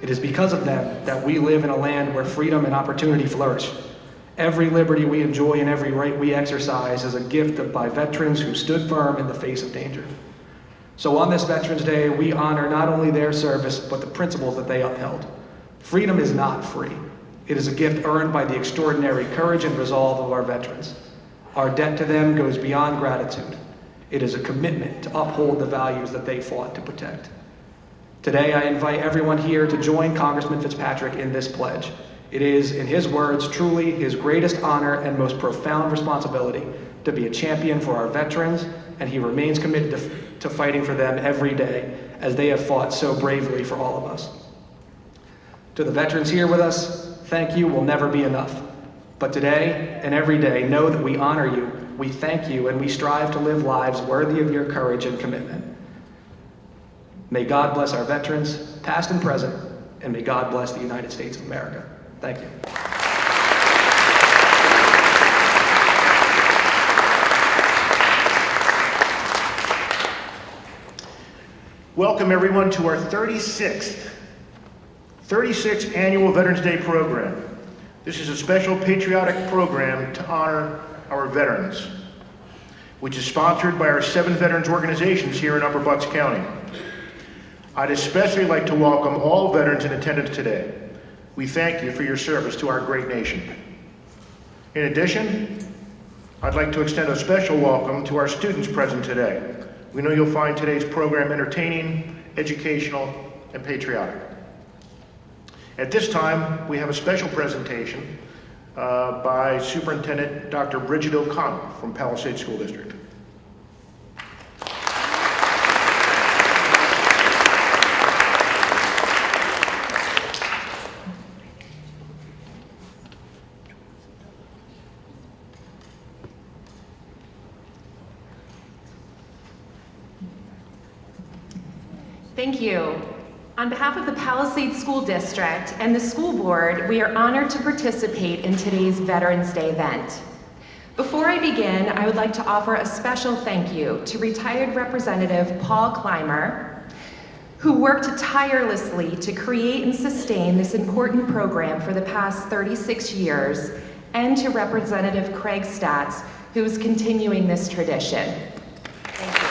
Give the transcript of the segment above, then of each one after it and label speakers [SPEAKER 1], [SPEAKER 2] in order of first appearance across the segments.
[SPEAKER 1] It is because of them that we live in a land where freedom and opportunity flourish. Every liberty we enjoy and every right we exercise is a gift by veterans who stood firm in the face of danger. So on this Veterans Day, we honor not only their service, but the principles that they upheld. Freedom is not free. It is a gift earned by the extraordinary courage and resolve of our veterans. Our debt to them goes beyond gratitude. It is a commitment to uphold the values that they fought to protect. Today, I invite everyone here to join Congressman Fitzpatrick in this pledge. It is, in his words, truly his greatest honor and most profound responsibility to be a champion for our veterans, and he remains committed to fighting for them every day as they have fought so bravely for all of us. To the veterans here with us, thank you will never be enough. But today and every day, know that we honor you, we thank you, and we strive to live lives worthy of your courage and commitment. May God bless our veterans, past and present, and may God bless the United States of America. Thank you.
[SPEAKER 2] Welcome everyone to our 36th annual Veterans Day program. This is a special patriotic program to honor our veterans, which is sponsored by our 7 veterans organizations here in Upper Bucks County. I'd especially like to welcome all veterans in attendance today. We thank you for your service to our great nation. In addition, I'd like to extend a special welcome to our students present today. We know you'll find today's program entertaining, educational, and patriotic. At this time, we have a special presentation by Superintendent Dr. Bridget O'Connell from Palisades School District.
[SPEAKER 3] Thank you. On behalf of the Palisades School District and the school board, we are honored to participate in today's Veterans Day event. Before I begin, I would like to offer a special thank you to retired Representative Paul Clymer, who worked tirelessly to create and sustain this important program for the past 36 years, and to Representative Craig Statz, who is continuing this tradition. Thank you.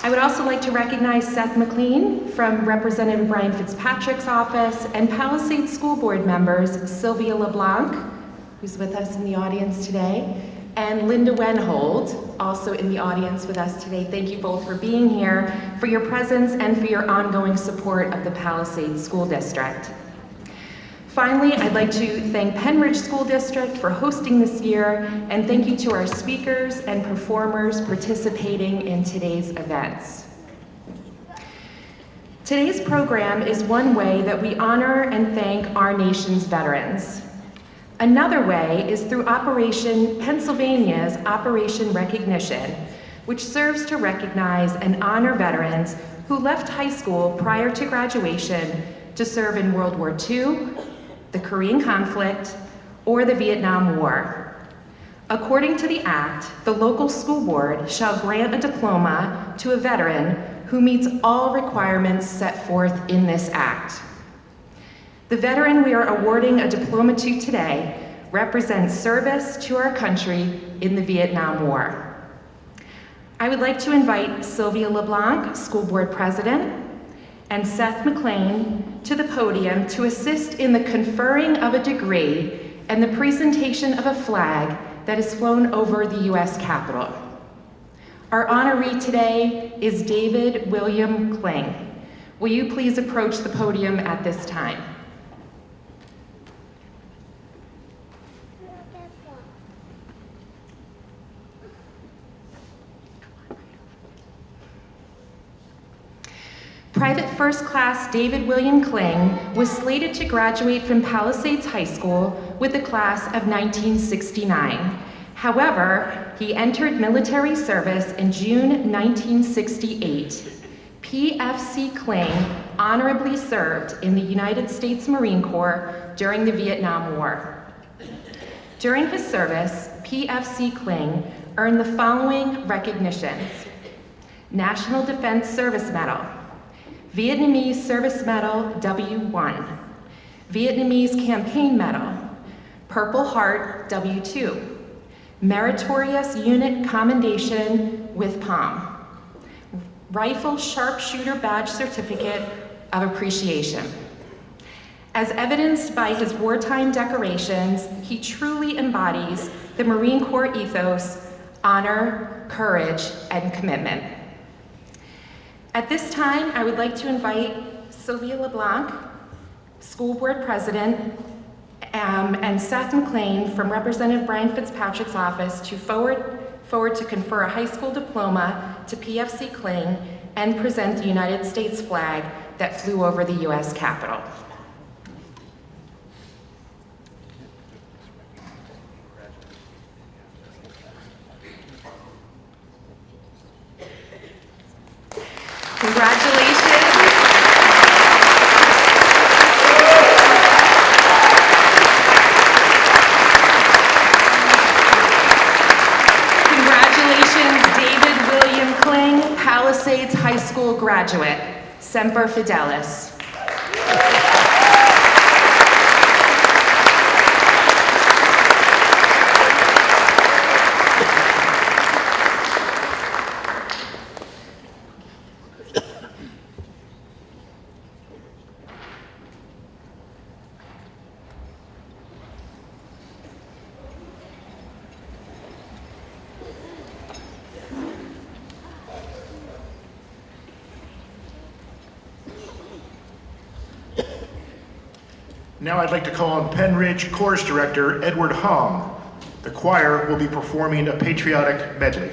[SPEAKER 3] I would also like to recognize Seth McLean from Representative Brian Fitzpatrick's office and Palisades School Board members Sylvia LeBlanc, who's with us in the audience today, and Linda Wenhold, also in the audience with us today. Thank you both for being here, for your presence, and for your ongoing support of the Palisades School District. Finally, I'd like to thank Pennridge School District for hosting this year, and thank you to our speakers and performers participating in today's events. Today's program is one way that we honor and thank our nation's veterans. Another way is through Pennsylvania's Operation Recognition, which serves to recognize and honor veterans who left high school prior to graduation to serve in World War II, the Korean conflict, or the Vietnam War. According to the Act, the local school board shall grant a diploma to a veteran who meets all requirements set forth in this Act. The veteran we are awarding a diploma to today represents service to our country in the Vietnam War. I would like to invite Sylvia LeBlanc, School Board President, and Seth McLean to the podium to assist in the conferring of a degree and the presentation of a flag that is flown over the U.S. Capitol. Our honoree today is David William Kling. Will you please approach the podium at this time? Private First Class David William Kling was slated to graduate from Palisades High School with the class of 1969. However, he entered military service in June 1968. PFC Kling honorably served in the United States Marine Corps during the Vietnam War. During his service, PFC Kling earned the following recognitions: National Defense Service Medal, Vietnamese Service Medal W1, Vietnamese Campaign Medal, Purple Heart W2, Meritorious Unit Commendation with Palm, Rifle Sharpshooter Badge Certificate of Appreciation. As evidenced by his wartime decorations, he truly embodies the Marine Corps ethos: honor, courage, and commitment. At this time, I would like to invite Sylvia LeBlanc, School Board President, and Seth McLean from Representative Brian Fitzpatrick's office to forward to confer a high school diploma to PFC Kling and present the United States flag that flew over the U.S. Capitol. High School graduate, Semper Fidelis.
[SPEAKER 2] Now I'd like to call on Pennridge Chorus Director Edward Hom. The choir will be performing a patriotic medley.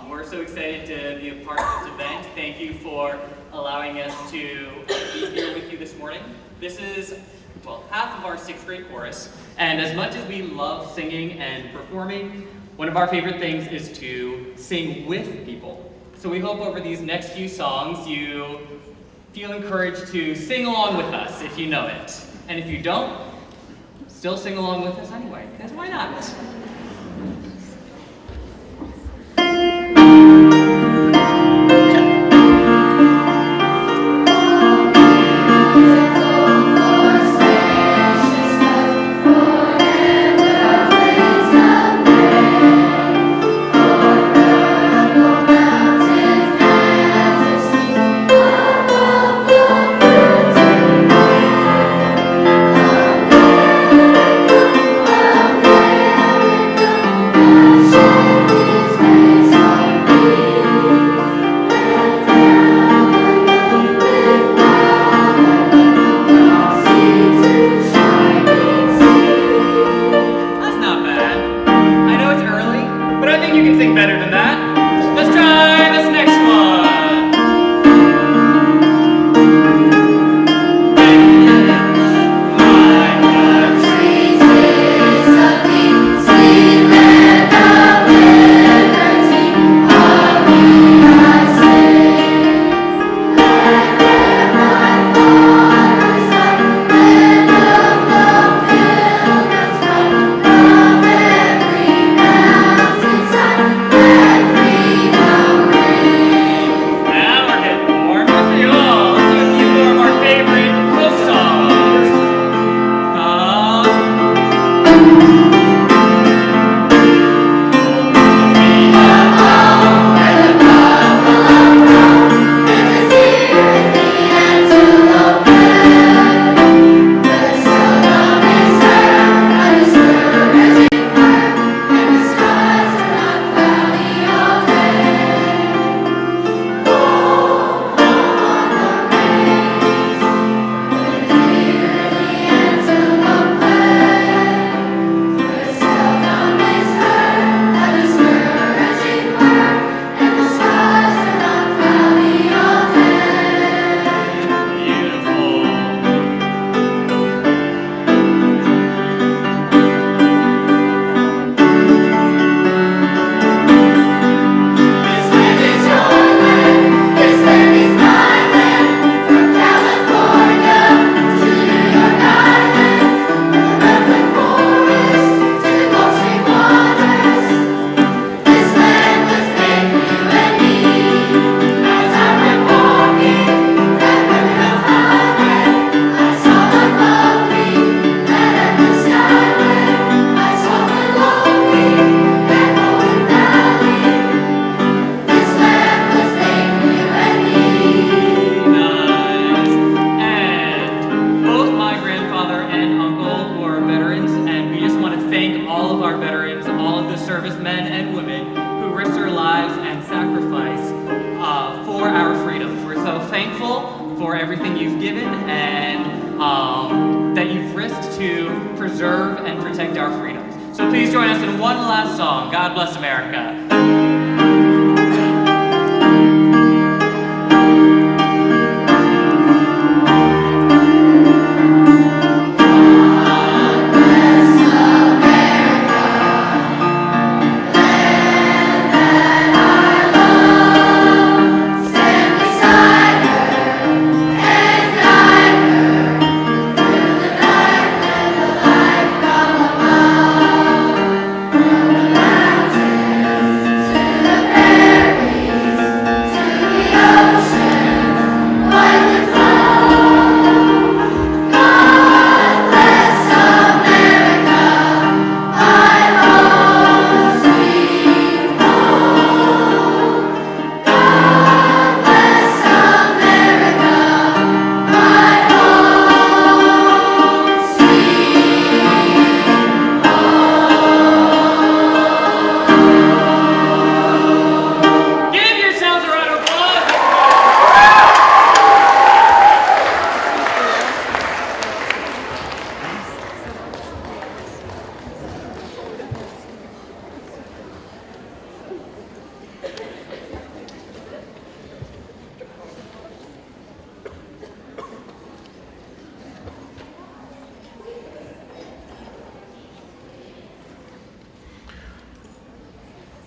[SPEAKER 4] We're so excited to be a part of this event. Thank you for allowing us to be here with you this morning. This is, well, half of our 6th grade chorus, and as much as we love singing and performing, one of our favorite things is to sing with people. So we hope over these next few songs you feel encouraged to sing along with us if you know it. And if you don't, still sing along with us anyway, because why not?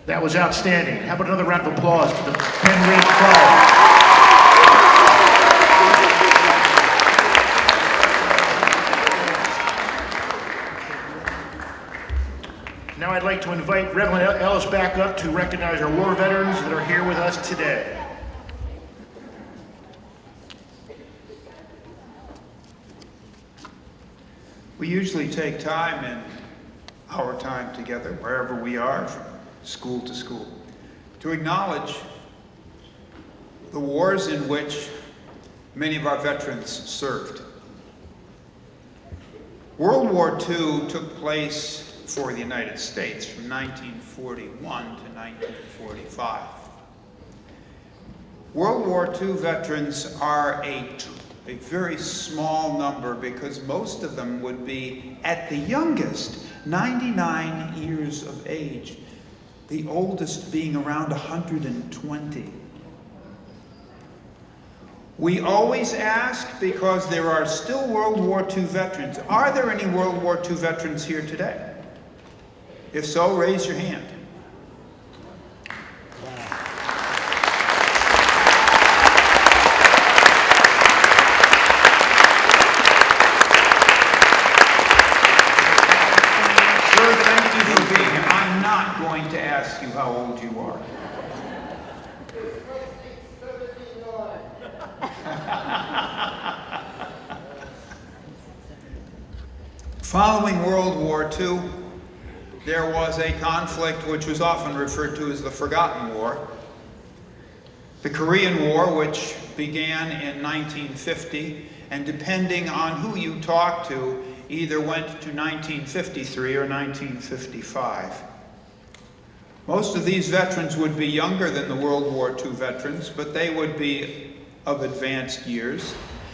[SPEAKER 2] That was outstanding. How about another round of applause for the Pennridge Choir? Now I'd like to invite Reverend Ellis back up to recognize our war veterans that are here with us today.
[SPEAKER 5] We usually take time in our time together, wherever we are, from school to school, to acknowledge the wars in which many of our veterans served. World War II took place for the United States from 1941 to 1945. World War II veterans are a very small number because most of them would be, at the youngest, 99 years of age, the oldest being around 120. We always ask, because there are still World War II veterans, are there any World War II veterans here today? If so, raise your hand. Sir, thank you for being here. I'm not going to ask you how old you are. Following World War II, there was a conflict which was often referred to as the Forgotten War. The Korean War, which began in 1950, and depending on who you talk to, either went to 1953 or 1955. Most of these veterans would be younger than the World War II veterans, but they would be of advanced years.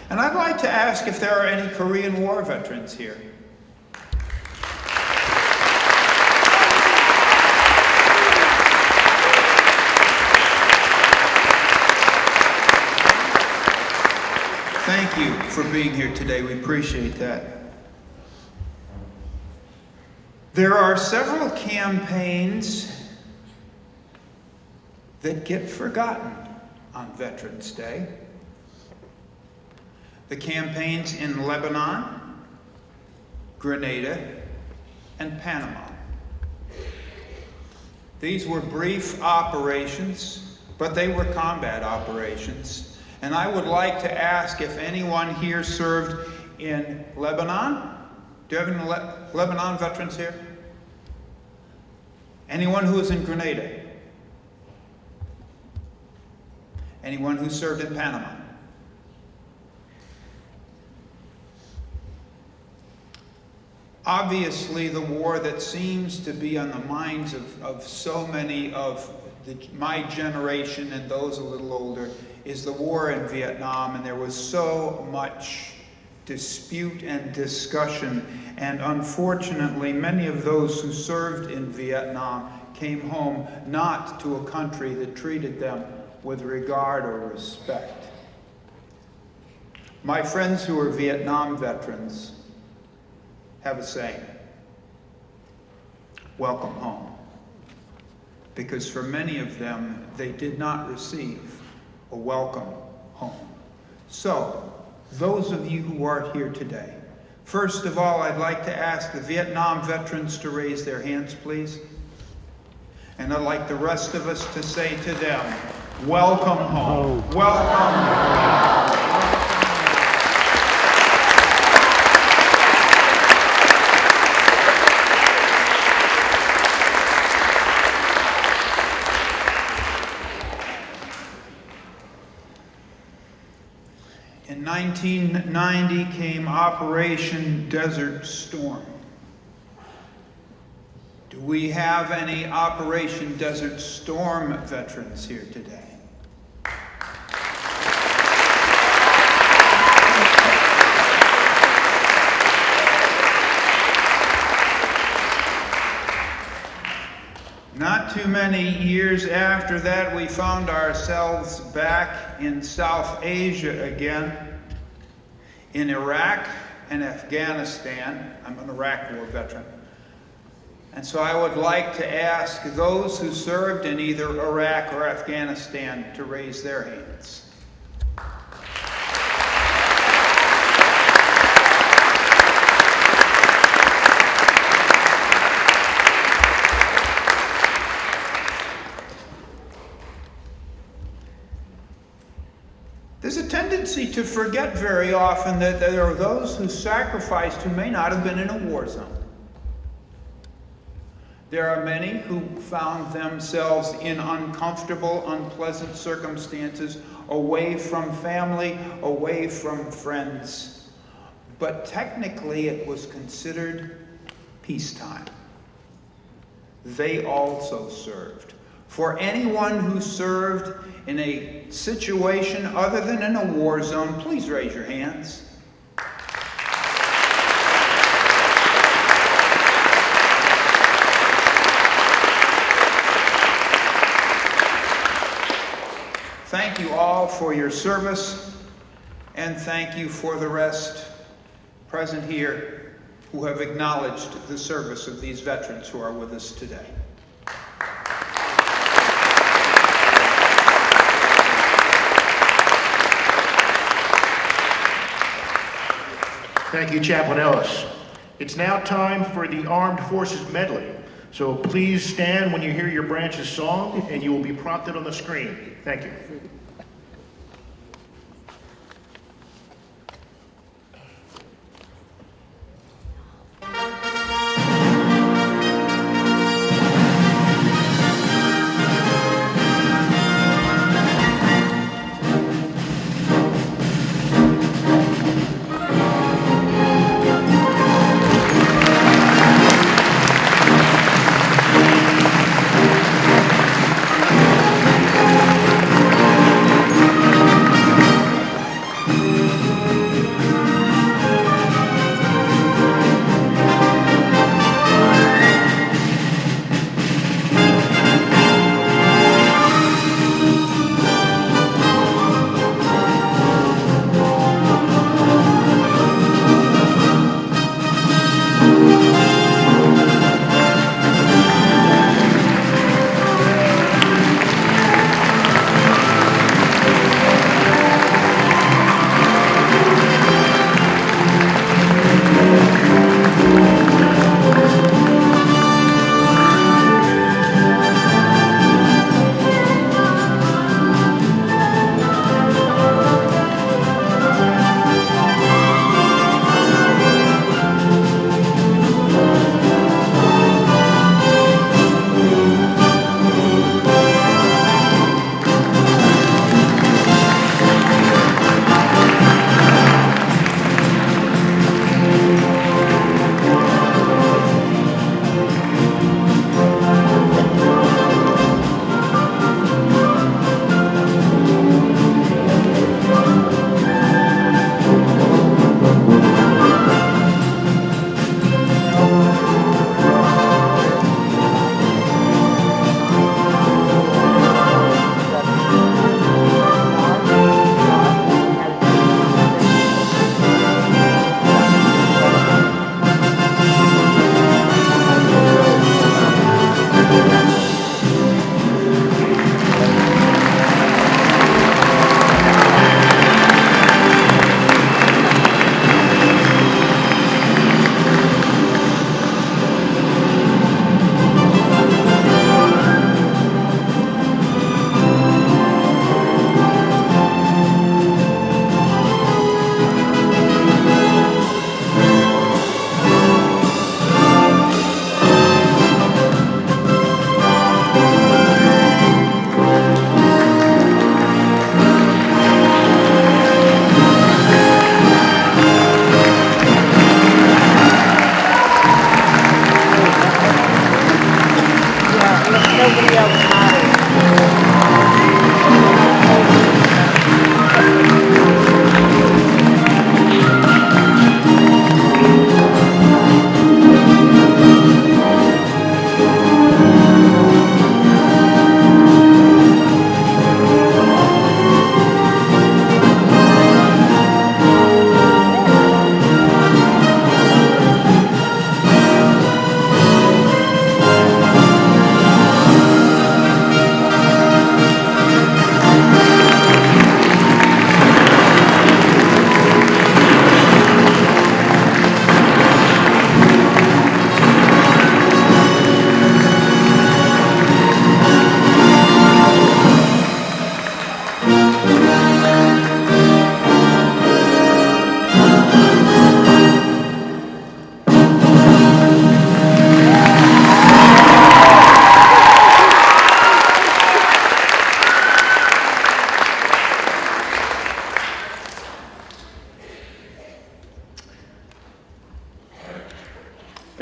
[SPEAKER 5] And I'd like to ask if there are any Korean War veterans here. Thank you for being here today. We appreciate that. There are several campaigns that get forgotten on Veterans Day. The campaigns in Lebanon, Grenada, and Panama. These were brief operations, but they were combat operations. And I would like to ask if anyone here served in Lebanon. Do you have any Lebanon veterans here? Anyone who was in Grenada? Anyone who served in Panama? Obviously, the war that seems to be on the minds of so many of my generation and those a little older is the war in Vietnam, and there was so much dispute and discussion, and unfortunately many of those who served in Vietnam came home not to a country that treated them with regard or respect. My friends who are Vietnam veterans have a saying: welcome home. Because for many of them, they did not receive a welcome home. So, those of you who are here today, first of all, I'd like to ask the Vietnam veterans to raise their hands, please. And I'd like the rest of us to say to them, welcome home. Welcome home. In 1990 came Operation Desert Storm. Do we have any Operation Desert Storm veterans here today? Not too many years after that, we found ourselves back in South Asia again, in Iraq and Afghanistan. I'm an Iraq War veteran. And so I would like to ask those who served in either Iraq or Afghanistan to raise their hands. tendency to forget very often that there are those who sacrificed who may not have been in a war zone. There are many who found themselves in uncomfortable, unpleasant circumstances, away from family, away from friends. But technically it was considered peacetime. They also served. For anyone who served in a situation other than in a war zone, please raise your hands. Thank you all for your service, and thank you for the rest present here who have acknowledged the service of these veterans who are with us today.
[SPEAKER 2] Thank you, Chaplain Ellis. It's now time for the Armed Forces Medley. So please stand when you hear your branch's song, and you will be prompted on the screen. Thank you.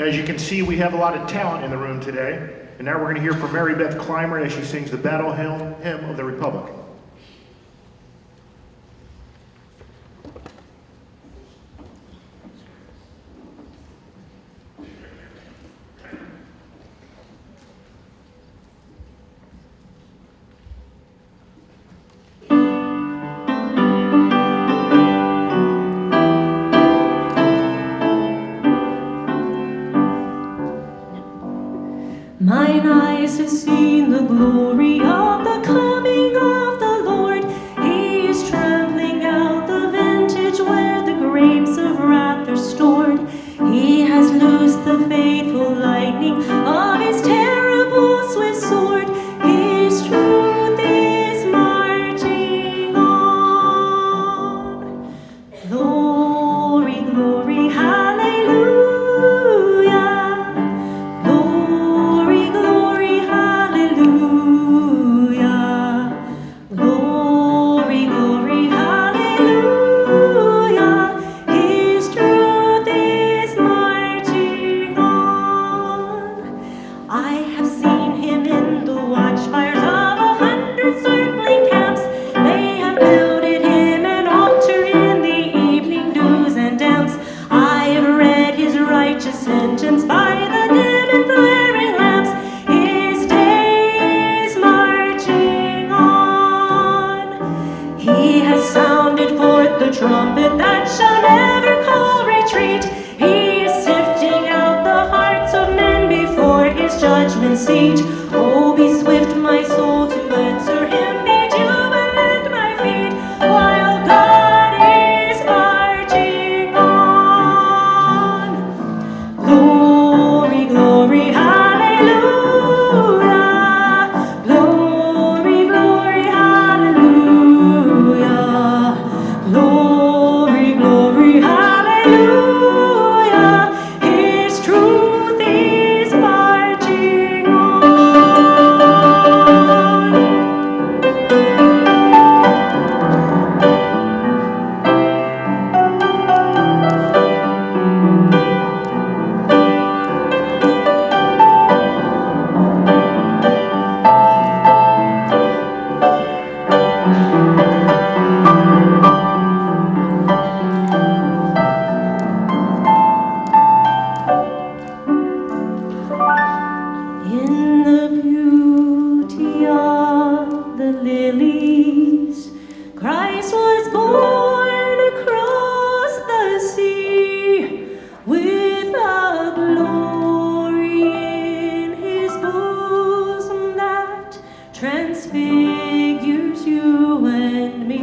[SPEAKER 2] As you can see, we have a lot of talent in the room today. And now we're going to hear from Mary Beth Clymer as she sings the Battle Hymn of the Republic.
[SPEAKER 6] Mine eyes have seen the glory of the coming of the Lord. He is trampling out the vintage where the grapes of wrath are stored. He has loosed the faithful lightning of his terrible swift sword. His truth is marching on. Glory, glory, hallelujah. Glory, glory, hallelujah. Glory, glory, hallelujah. His truth is marching on. I have seen him in the watchfires of 100 circling camps. They have builded him an altar in the evening dews and damps. I have read his righteous sentence by the dim and flaring lamps. His day is marching on. He has sounded forth the trumpet that shall never call retreat. He is sifting out the hearts of men before his judgment seat. Oh, be swift, my soul, to answer him. Be jubilant, my feet, while God is marching on. Glory, glory, hallelujah. Glory, glory, hallelujah. Glory, glory, hallelujah. His truth is marching on. In the beauty of the lilies, Christ was born across the sea, with a glory in his bosom that transfigures you and me,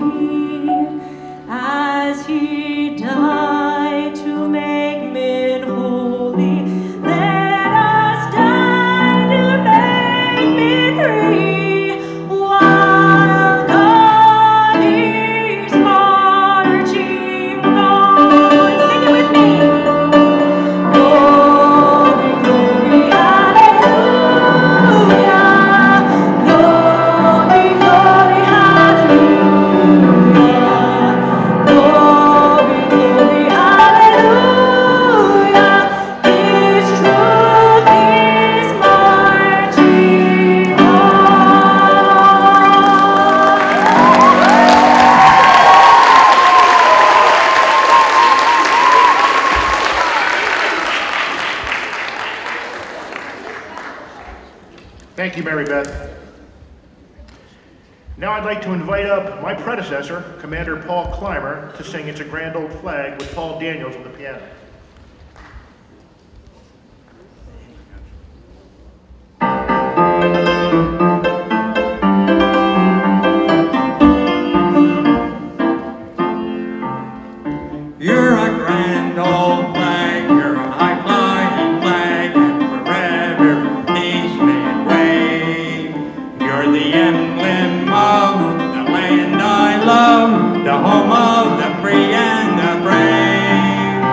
[SPEAKER 6] as he died to make men holy. Let us die to make me free, while God is marching on. Sing it with me. Glory, glory, hallelujah. Glory, glory, hallelujah. Glory, glory, hallelujah. His truth is marching on.
[SPEAKER 2] Thank you, Mary Beth. Now I'd like to invite up my predecessor, Commander Paul Clymer, to sing It's a Grand Old Flag with Paul Daniels on the piano.
[SPEAKER 7] You're a grand old flag, you're a high-flying flag, and forever peace may it reign. You're the emblem of the land I love, the home of the free and the brave.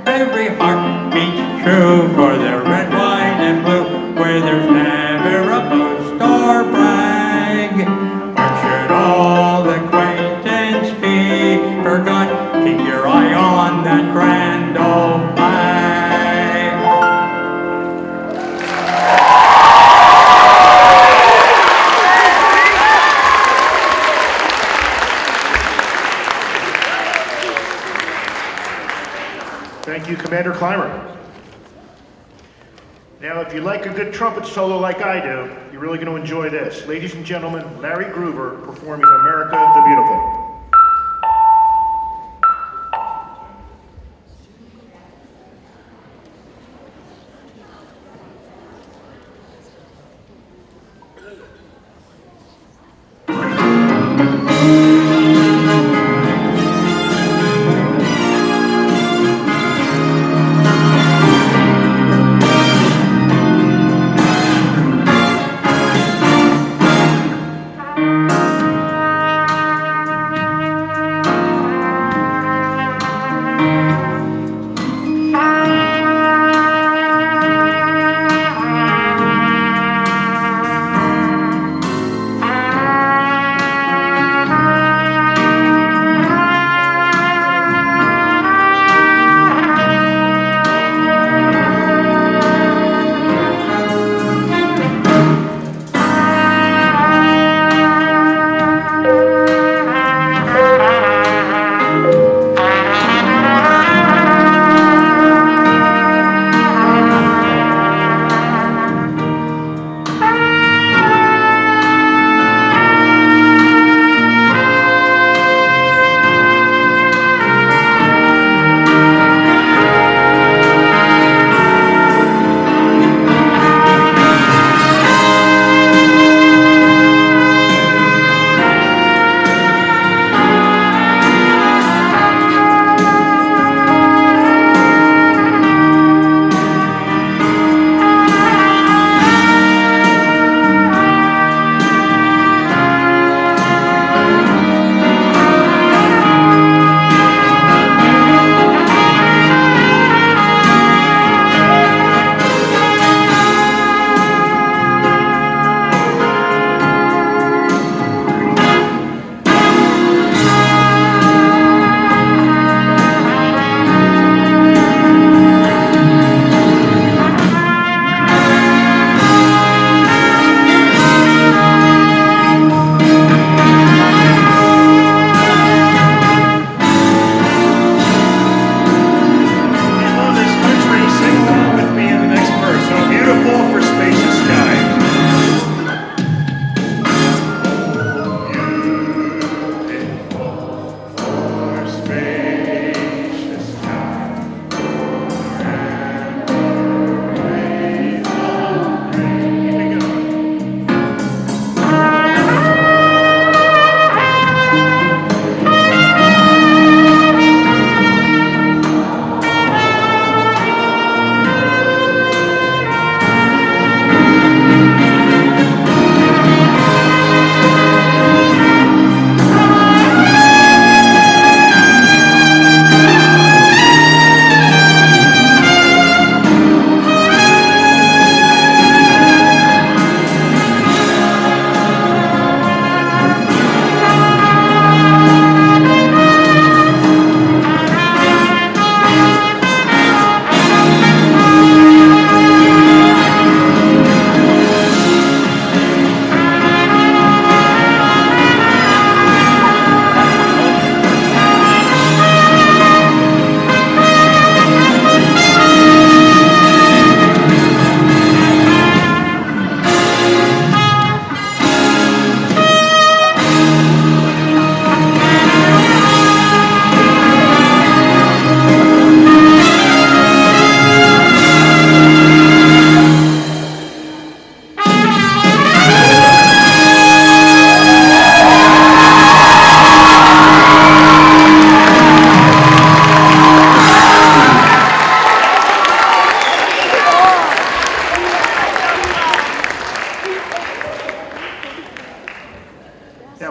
[SPEAKER 7] Every heart beats true for the red, white, and blue, where there's never a boast or brag. Or should all acquaintance be forgot, keep your eye on that grand old flag.
[SPEAKER 2] Commander Clymer. Now, if you like a good trumpet solo like I do, you're really going to enjoy this. Ladies and gentlemen, Larry Groover performing America the Beautiful.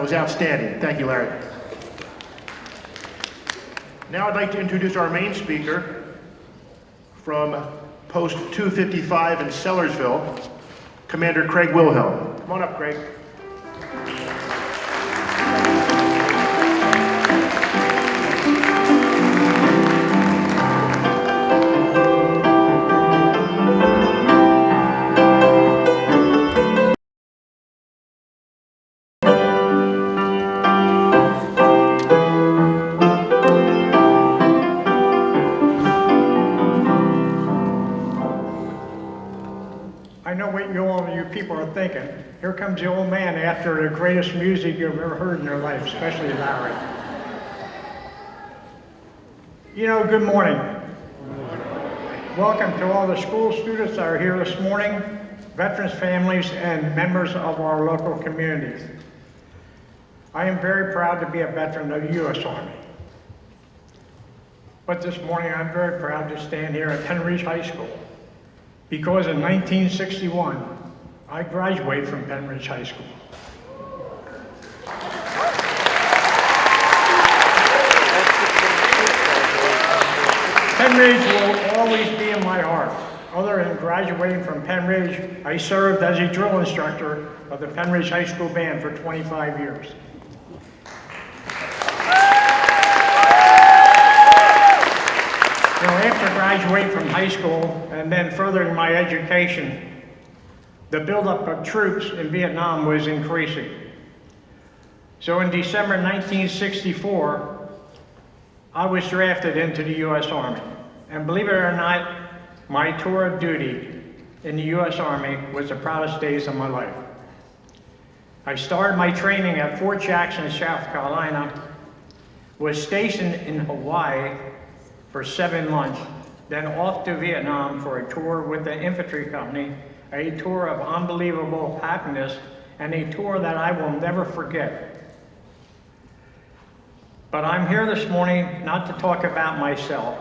[SPEAKER 2] That was outstanding. Thank you, Larry. Now I'd like to introduce our main speaker from Post 255 in Sellersville, Commander Craig Wilhelm. Come on up, Craig.
[SPEAKER 8] I know what all of you people are thinking. Here comes the old man after the greatest music you've ever heard in your life, especially Larry. You know, good morning. Welcome to all the school students that are here this morning, veterans families, and members of our local communities. I am very proud to be a veteran of the U.S. Army. But this morning I'm very proud to stand here at Pennridge High School because in 1961 I graduated from Pennridge High School. Pennridge will always be in my heart. Other than graduating from Pennridge, I served as a drill instructor of the Pennridge High School Band for 25 years. After graduating from high school and then furthering my education, the buildup of troops in Vietnam was increasing. So in December 1964, I was drafted into the U.S. Army. And believe it or not, my tour of duty in the U.S. Army was the proudest days of my life. I started my training at Fort Jackson, South Carolina, was stationed in Hawaii for 7 months, then off to Vietnam for a tour with the infantry company, a tour of unbelievable happiness, and a tour that I will never forget. But I'm here this morning not to talk about myself.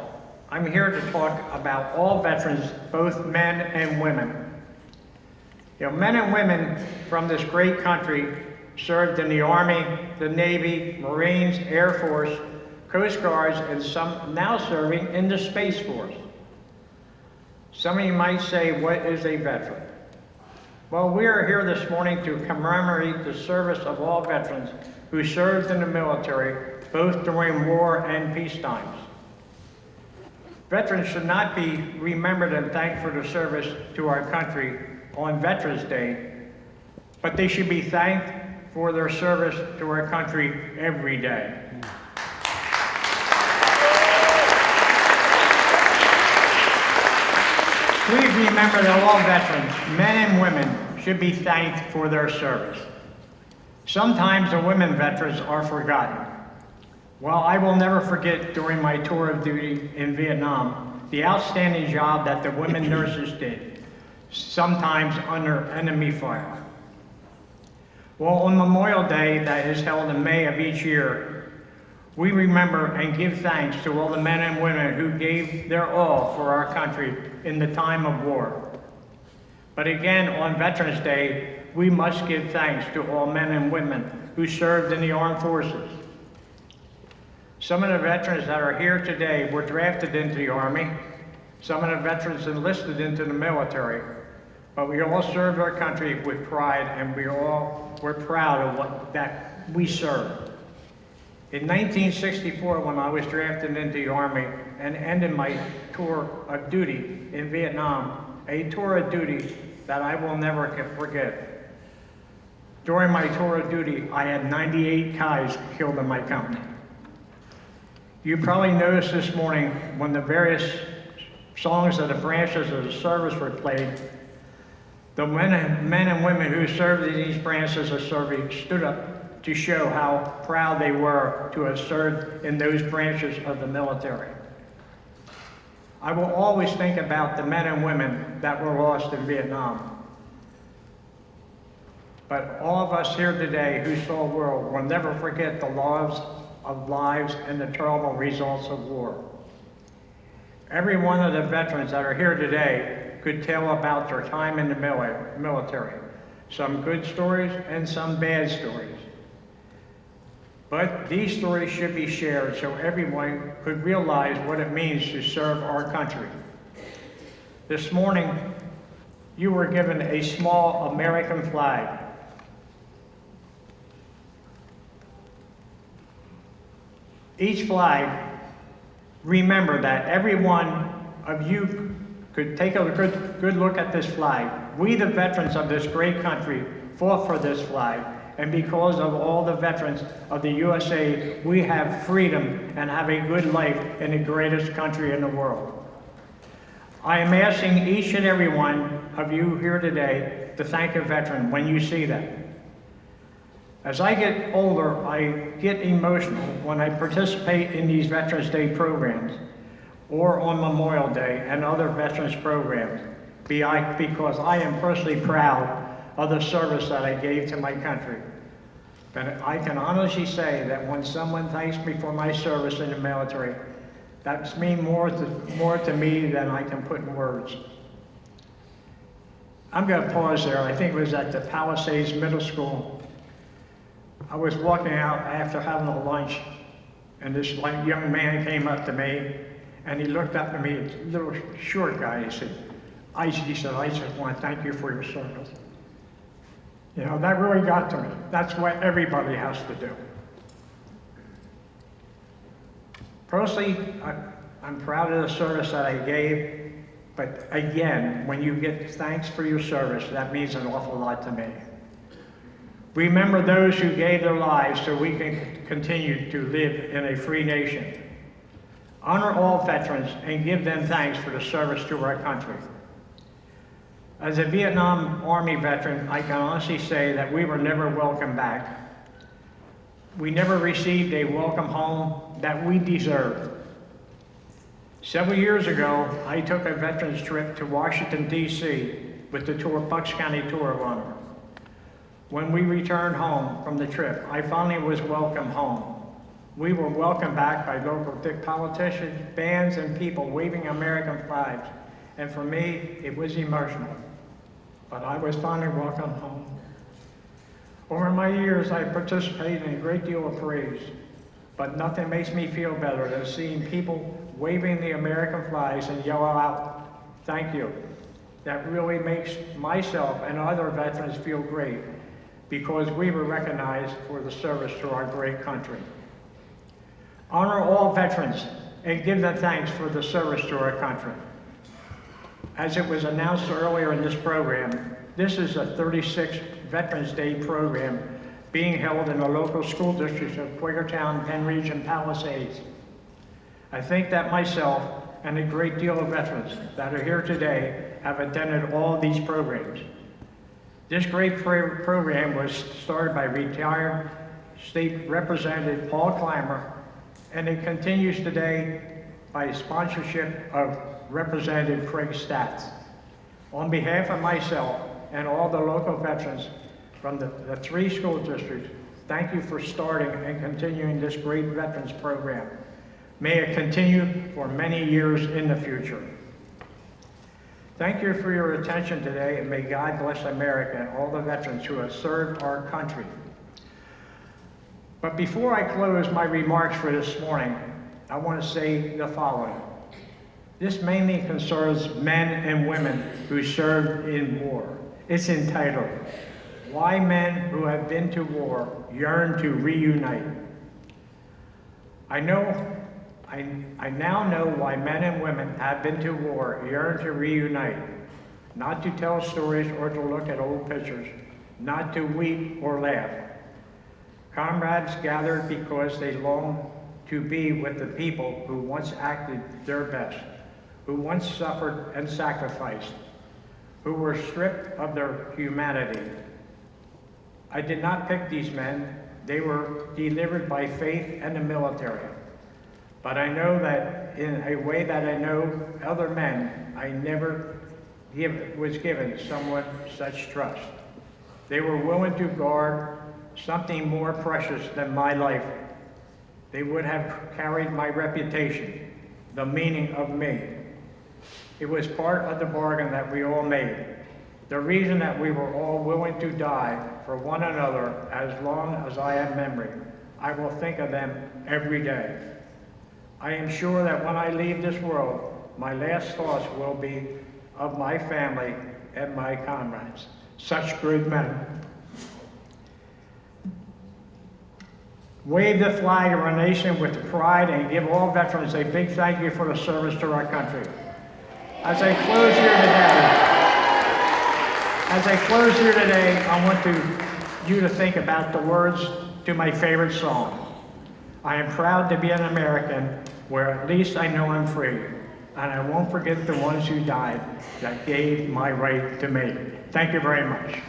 [SPEAKER 8] I'm here to talk about all veterans, both men and women. You know, men and women from this great country served in the Army, the Navy, Marines, Air Force, Coast Guards, and some now serving in the Space Force. Some of you might say, what is a veteran? Well, we are here this morning to commemorate the service of all veterans who served in the military, both during war and peace times. Veterans should not be remembered and thanked for their service to our country on Veterans Day, but they should be thanked for their service to our country every day. Please remember that all veterans, men and women, should be thanked for their service. Sometimes the women veterans are forgotten. Well, I will never forget during my tour of duty in Vietnam, the outstanding job that the women nurses did, sometimes under enemy fire. Well, on Memorial Day that is held in May of each year, we remember and give thanks to all the men and women who gave their all for our country in the time of war. But again, on Veterans Day, we must give thanks to all men and women who served in the armed forces. Some of the veterans that are here today were drafted into the Army. Some of the veterans enlisted into the military. But we all served our country with pride, and we're proud of that we served. In 1964, when I was drafted into the Army and ended my tour of duty in Vietnam, a tour of duty that I will never forget. During my tour of duty, I had 98 guys killed in my company. You probably noticed this morning when the various songs of the branches of the service were played, the men and women who served in these branches of service stood up to show how proud they were to have served in those branches of the military. I will always think about the men and women that were lost in Vietnam. But all of us here today who saw the world will never forget the loss of lives and the terrible results of war. Every one of the veterans that are here today could tell about their time in the military. Some good stories and some bad stories. But these stories should be shared so everyone could realize what it means to serve our country. This morning, you were given a small American flag. Each flag, remember that every one of you could take a good look at this flag. We, the veterans of this great country, fought for this flag. And because of all the veterans of the USA, we have freedom and have a good life in the greatest country in the world. I am asking each and every one of you here today to thank a veteran when you see them. As I get older, I get emotional when I participate in these Veterans Day programs or on Memorial Day and other veterans programs because I am personally proud of the service that I gave to my country. But I can honestly say that when someone thanks me for my service in the military, that's mean more to me than I can put in words. I'm going to pause there. I think it was at the Palisades Middle School. I was walking out after having a lunch, and this young man came up to me, and he looked up at me, a little short guy. He said, I just want to thank you for your service. You know, that really got to me. That's what everybody has to do. Personally, I'm proud of the service that I gave, but again, when you get thanks for your service, that means an awful lot to me. Remember those who gave their lives so we can continue to live in a free nation. Honor all veterans and give them thanks for the service to our country. As a Vietnam Army veteran, I can honestly say that we were never welcomed back. We never received a welcome home that we deserved. Several years ago, I took a veterans trip to Washington, D.C. with the Bucks County Tour of Honor. When we returned home from the trip, I finally was welcomed home. We were welcomed back by local politicians, bands, and people waving American flags. And for me, it was emotional. But I was finally welcomed home. Over my years, I participated in a great deal of parades, but nothing makes me feel better than seeing people waving the American flags and yell out, "Thank you." That really makes myself and other veterans feel great because we were recognized for the service to our great country. Honor all veterans and give them thanks for the service to our country. As it was announced earlier in this program, this is the 36th Veterans Day program being held in the local school districts of Quakertown, Pennridge, and Palisades. I think that myself and a great deal of veterans that are here today have attended all of these programs. This great program was started by retired State Representative Paul Clymer, and it continues today by sponsorship of Representative Craig Statz. On behalf of myself and all the local veterans from the 3 school districts, thank you for starting and continuing this great veterans program. May it continue for many years in the future. Thank you for your attention today, and may God bless America and all the veterans who have served our country. But before I close my remarks for this morning, I want to say the following. This mainly concerns men and women who served in war. It's entitled, "Why Men Who Have Been to War Yearn to Reunite." I now know why men and women have been to war yearn to reunite, not to tell stories or to look at old pictures, not to weep or laugh. Comrades gathered because they long to be with the people who once acted their best, who once suffered and sacrificed, who were stripped of their humanity. I did not pick these men. They were delivered by faith and the military. But I know that in a way that I know other men, I never was given someone such trust. They were willing to guard something more precious than my life. They would have carried my reputation, the meaning of me. It was part of the bargain that we all made. The reason that we were all willing to die for one another as long as I have memory. I will think of them every day. I am sure that when I leave this world, my last thoughts will be of my family and my comrades. Such good men. Wave the flag of our nation with pride and give all veterans a big thank you for the service to our country. As I close here today, I want you to think about the words to my favorite song. I am proud to be an American where at least I know I'm free. and I won't forget the ones who died that gave my right to make it. Thank you very much.